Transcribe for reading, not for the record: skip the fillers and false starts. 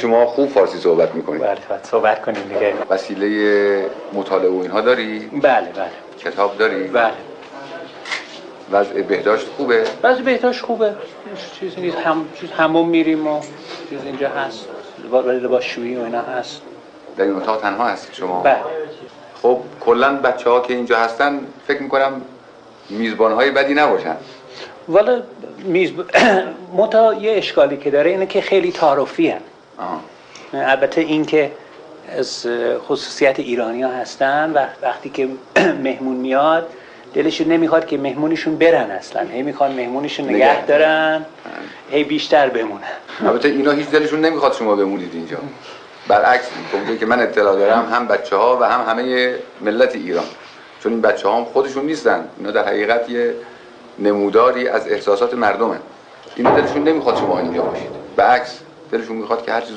شما خوب فارسی صحبت میکنید. بله باید صحبت کنیم دیگه. وسیله مطالعه و اینها داری؟ بله. کتاب داری؟ بله. وضع بهداشت خوبه؟ وضع بهداشت خوبه، چیزی نیست، حموم میریم و چیز اینجا هست، لباسشویی و اینا هست. در این اتاق تنها هستید شما؟ بله. خب کلا بچه‌ها که اینجا هستن فکر میکنم میزبان‌های بدی نباشن. والا یه اشکالی که داره اینه که خیلی تعارفی هن. البته این که از خصوصیت ایرانی ها هستن و وقتی که مهمون میاد دلشون نمیخواد که مهمونشون برن، اصلا هی میخوان مهمونشون نگه دارن، هی بیشتر بمونن. البته اینا هیچ دلشون نمیخواد شما بمونید اینجا، برعکس اونجایی که من اطلاع دارم هم بچه‌ها و هم همه ملت ایران، چون این بچه‌ها هم خودشون نیستن، اینا در حقیقت یه نموداری از احساسات مردمن. اینا دلشون نمیخواد شما اینجا باشید، برعکس دلشون میخواد که هر چیز